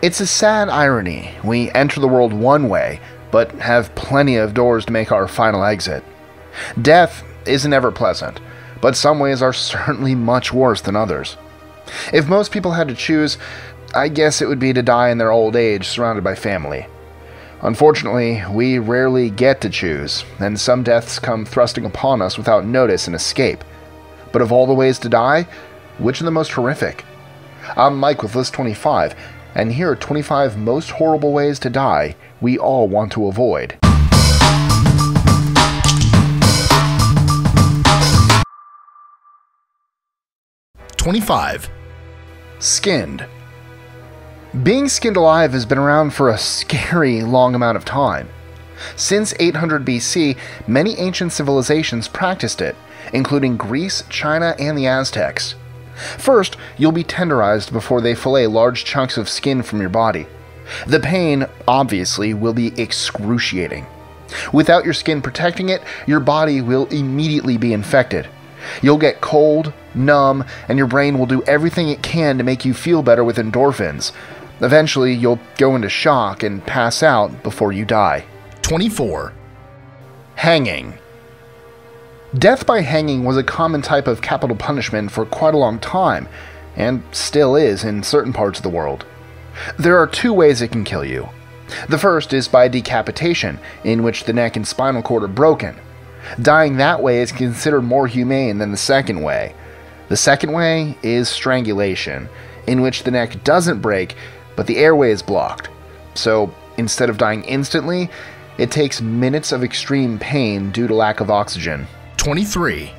It's a sad irony. We enter the world one way, but have plenty of doors to make our final exit. Death isn't ever pleasant, but some ways are certainly much worse than others. If most people had to choose, I guess it would be to die in their old age surrounded by family. Unfortunately, we rarely get to choose, and some deaths come thrusting upon us without notice and escape. But of all the ways to die, which are the most horrific? I'm Mike with List 25, and here are 25 most horrible ways to die we all want to avoid. #25. Skinned. Being skinned alive has been around for a scary long amount of time. Since 800 BC, many ancient civilizations practiced it, including Greece, China, and the Aztecs. First, you'll be tenderized before they fillet large chunks of skin from your body. The pain, obviously, will be excruciating. Without your skin protecting it, your body will immediately be infected. You'll get cold, numb, and your brain will do everything it can to make you feel better with endorphins. Eventually, you'll go into shock and pass out before you die. #24. Hanging. Death by hanging was a common type of capital punishment for quite a long time, and still is in certain parts of the world. There are two ways it can kill you. The first is by decapitation, in which the neck and spinal cord are broken. Dying that way is considered more humane than the second way. The second way is strangulation, in which the neck doesn't break, but the airway is blocked. So, instead of dying instantly, it takes minutes of extreme pain due to lack of oxygen. #23.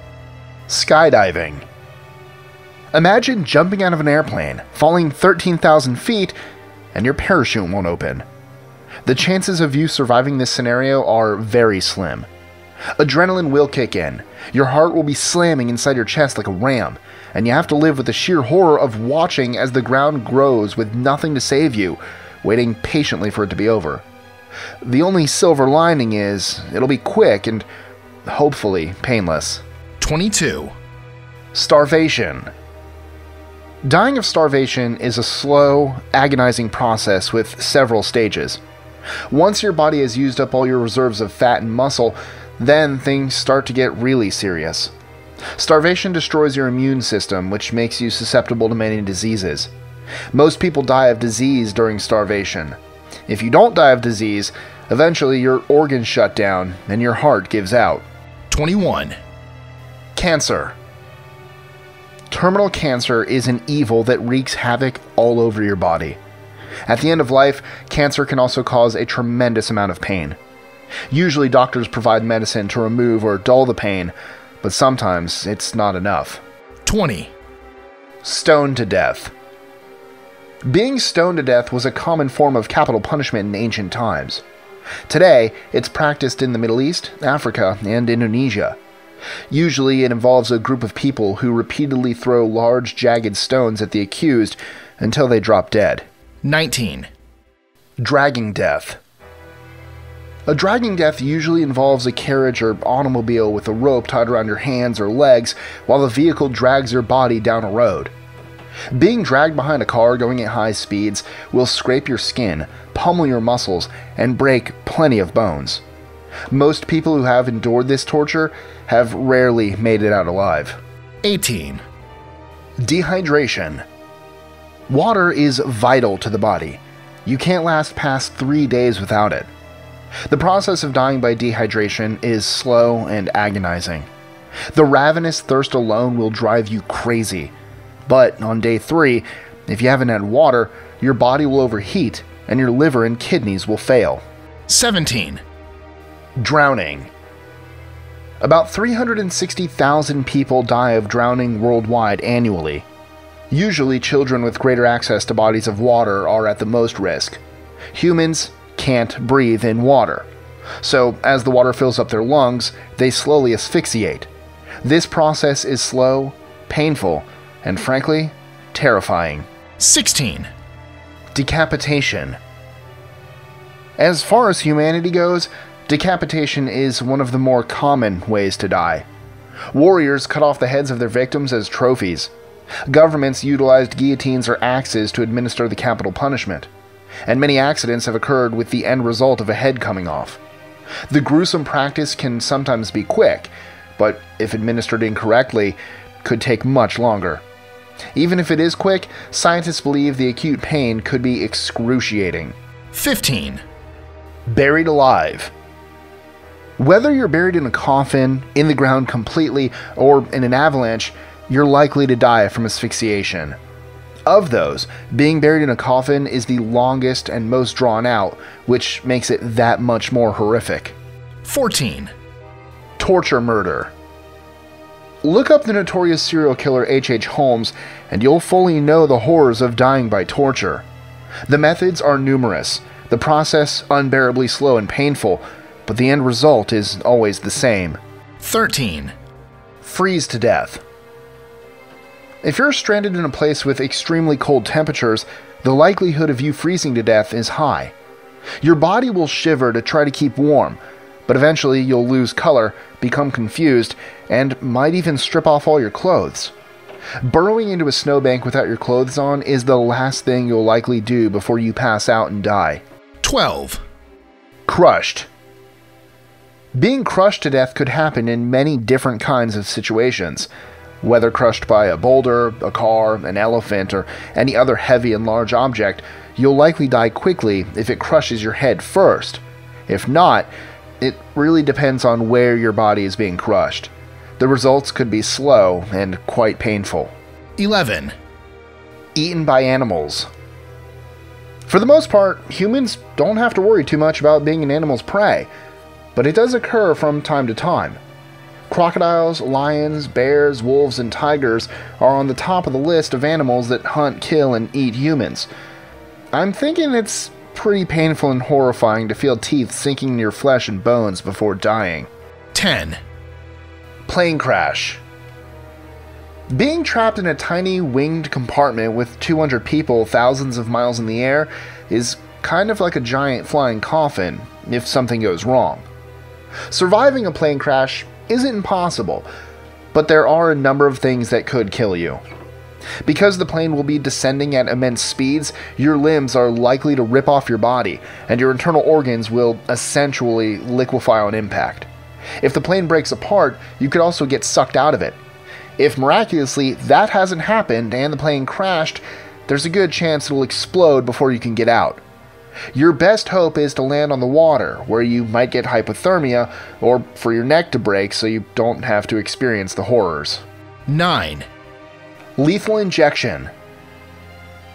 Skydiving. Imagine jumping out of an airplane, falling 13,000 feet, and your parachute won't open. The chances of you surviving this scenario are very slim. Adrenaline will kick in, your heart will be slamming inside your chest like a ram, and you have to live with the sheer horror of watching as the ground grows with nothing to save you, waiting patiently for it to be over. The only silver lining is, it'll be quick and hopefully painless. #22. Starvation. Dying of starvation is a slow, agonizing process with several stages. Once your body has used up all your reserves of fat and muscle, then things start to get really serious. Starvation destroys your immune system, which makes you susceptible to many diseases. Most people die of disease during starvation. If you don't die of disease, eventually your organs shut down and your heart gives out. #21. Cancer. Terminal cancer is an evil that wreaks havoc all over your body. At the end of life, cancer can also cause a tremendous amount of pain. Usually doctors provide medicine to remove or dull the pain, but sometimes it's not enough. #20. Stoned to death. Being stoned to death was a common form of capital punishment in ancient times. Today, it's practiced in the Middle East, Africa, and Indonesia. Usually it involves a group of people who repeatedly throw large, jagged stones at the accused until they drop dead. #19. Dragging death. A dragging death usually involves a carriage or automobile with a rope tied around your hands or legs while the vehicle drags your body down a road. Being dragged behind a car going at high speeds will scrape your skin, pummel your muscles, and break plenty of bones. Most people who have endured this torture have rarely made it out alive. #18. Dehydration. Water is vital to the body. You can't last past 3 days without it. The process of dying by dehydration is slow and agonizing. The ravenous thirst alone will drive you crazy. But on day 3, if you haven't had water, your body will overheat and your liver and kidneys will fail. #17. Drowning. About 360,000 people die of drowning worldwide annually. Usually children with greater access to bodies of water are at the most risk. Humans can't breathe in water. So as the water fills up their lungs, they slowly asphyxiate. This process is slow, painful, and frankly, terrifying. #16. Decapitation. As far as humanity goes, decapitation is one of the more common ways to die. Warriors cut off the heads of their victims as trophies. Governments utilized guillotines or axes to administer the capital punishment. and many accidents have occurred with the end result of a head coming off. The gruesome practice can sometimes be quick, but if administered incorrectly, could take much longer. Even if it is quick, scientists believe the acute pain could be excruciating. 15. Buried alive. Whether you're buried in a coffin, in the ground completely, or in an avalanche, you're likely to die from asphyxiation. Of those, being buried in a coffin is the longest and most drawn out, which makes it that much more horrific. 14. Torture murder. Look up the notorious serial killer H.H. Holmes, and you'll fully know the horrors of dying by torture. The methods are numerous, the process unbearably slow and painful, but the end result is always the same. 13. Freeze to death. If you're stranded in a place with extremely cold temperatures, the likelihood of you freezing to death is high. Your body will shiver to try to keep warm, but eventually you'll lose color, become confused, and might even strip off all your clothes. Burrowing into a snowbank without your clothes on is the last thing you'll likely do before you pass out and die. 12. Crushed. Being crushed to death could happen in many different kinds of situations. Whether crushed by a boulder, a car, an elephant, or any other heavy and large object, you'll likely die quickly if it crushes your head first. If not, it really depends on where your body is being crushed. The results could be slow and quite painful. 11. Eaten by animals. For the most part, humans don't have to worry too much about being an animal's prey, but it does occur from time to time. Crocodiles, lions, bears, wolves, and tigers are on the top of the list of animals that hunt, kill, and eat humans. I'm thinking it's pretty painful and horrifying to feel teeth sinking in your flesh and bones before dying. 10. Plane crash. Being trapped in a tiny winged compartment with 200 people thousands of miles in the air is kind of like a giant flying coffin if something goes wrong. Surviving a plane crash isn't impossible, but there are a number of things that could kill you. Because the plane will be descending at immense speeds, your limbs are likely to rip off your body, and your internal organs will essentially liquefy on impact. If the plane breaks apart, you could also get sucked out of it. If miraculously that hasn't happened and the plane crashed, there's a good chance it'll explode before you can get out. Your best hope is to land on the water, where you might get hypothermia, or for your neck to break so you don't have to experience the horrors. 9. Lethal injection.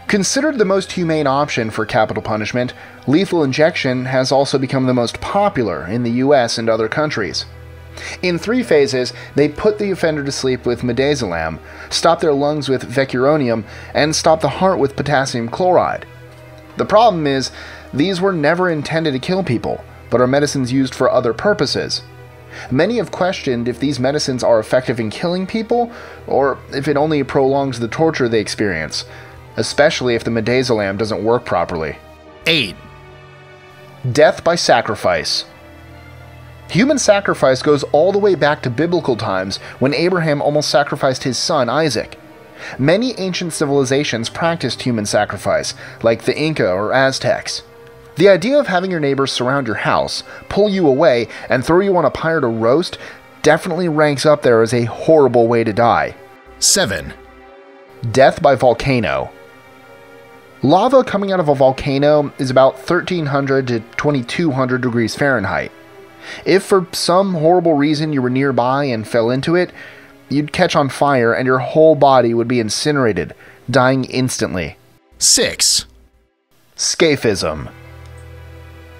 Considered the most humane option for capital punishment, lethal injection has also become the most popular in the US and other countries. In 3 phases, they put the offender to sleep with midazolam, stop their lungs with vecuronium, and stop the heart with potassium chloride. The problem is, these were never intended to kill people, but are medicines used for other purposes. Many have questioned if these medicines are effective in killing people, or if it only prolongs the torture they experience, especially if the midazolam doesn't work properly. 8. Death by sacrifice. Human sacrifice goes all the way back to biblical times when Abraham almost sacrificed his son Isaac. Many ancient civilizations practiced human sacrifice, like the Inca or Aztecs. The idea of having your neighbors surround your house, pull you away, and throw you on a pyre to roast definitely ranks up there as a horrible way to die. 7. Death by volcano. Lava coming out of a volcano is about 1300 to 2200 degrees Fahrenheit. If for some horrible reason you were nearby and fell into it, you'd catch on fire and your whole body would be incinerated, dying instantly. 6. Scaphism.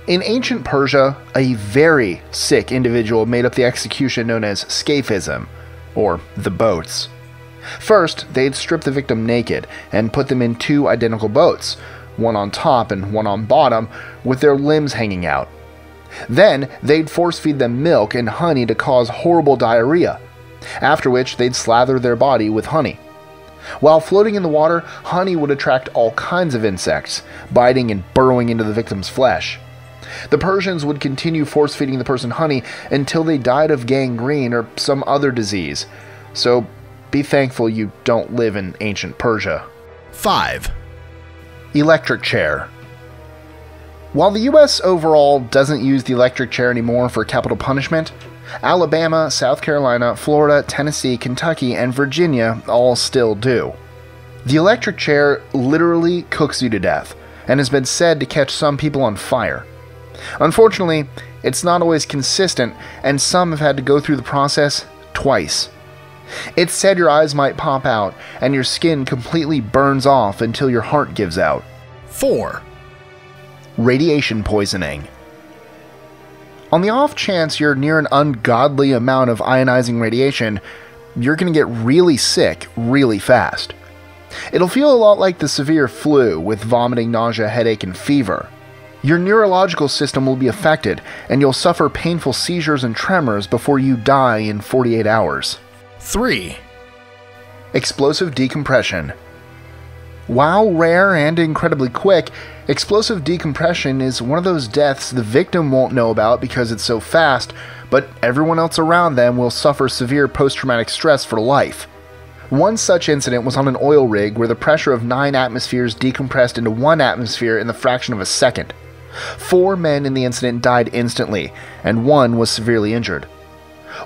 In ancient Persia, a very sick individual made up the execution known as scaphism, or the boats. First, they'd strip the victim naked and put them in 2 identical boats, one on top and one on bottom, with their limbs hanging out. Then, they'd force-feed them milk and honey to cause horrible diarrhea, after which they'd slather their body with honey. While floating in the water, honey would attract all kinds of insects, biting and burrowing into the victim's flesh. The Persians would continue force-feeding the person honey until they died of gangrene or some other disease, so be thankful you don't live in ancient Persia. 5. Electric chair. While the US overall doesn't use the electric chair anymore for capital punishment, Alabama, South Carolina, Florida, Tennessee, Kentucky, and Virginia all still do. The electric chair literally cooks you to death, and has been said to catch some people on fire. Unfortunately, it's not always consistent, and some have had to go through the process twice. It's said your eyes might pop out, and your skin completely burns off until your heart gives out. 4. Radiation poisoning. On the off chance you're near an ungodly amount of ionizing radiation, you're going to get really sick really fast. It'll feel a lot like the severe flu, with vomiting, nausea, headache, and fever. Your neurological system will be affected, and you'll suffer painful seizures and tremors before you die in 48 hours. 3. Explosive decompression. While rare and incredibly quick, explosive decompression is one of those deaths the victim won't know about because it's so fast, but everyone else around them will suffer severe post-traumatic stress for life. One such incident was on an oil rig where the pressure of 9 atmospheres decompressed into 1 atmosphere in the fraction of a second. 4 men in the incident died instantly, and 1 was severely injured.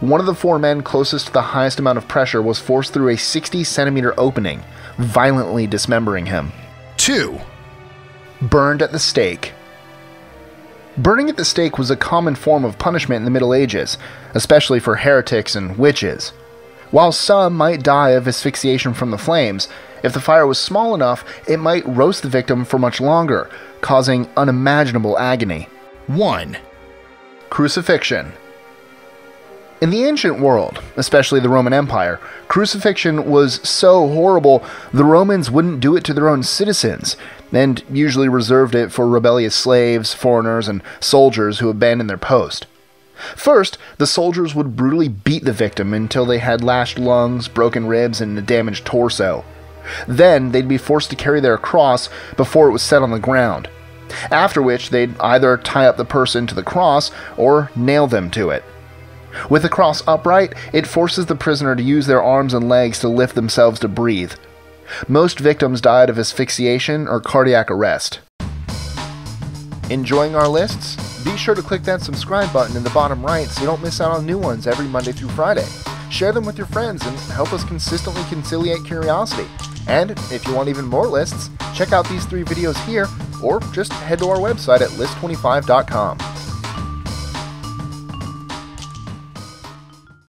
One of the 4 men closest to the highest amount of pressure was forced through a 60-centimeter opening, violently dismembering him. 2. Burned at the stake. Burning at the stake was a common form of punishment in the Middle Ages, especially for heretics and witches. While some might die of asphyxiation from the flames, if the fire was small enough, it might roast the victim for much longer, causing unimaginable agony. 1. Crucifixion. In the ancient world, especially the Roman Empire, crucifixion was so horrible the Romans wouldn't do it to their own citizens, and usually reserved it for rebellious slaves, foreigners, and soldiers who abandoned their post. First, the soldiers would brutally beat the victim until they had lashed lungs, broken ribs, and a damaged torso. Then they'd be forced to carry their cross before it was set on the ground, after which they'd either tie up the person to the cross or nail them to it. With the cross upright, it forces the prisoner to use their arms and legs to lift themselves to breathe. Most victims died of asphyxiation or cardiac arrest. Enjoying our lists? Be sure to click that subscribe button in the bottom right so you don't miss out on new ones every Monday through Friday. Share them with your friends and help us consistently conciliate curiosity. And if you want even more lists, check out these 3 videos here, or just head to our website at list25.com.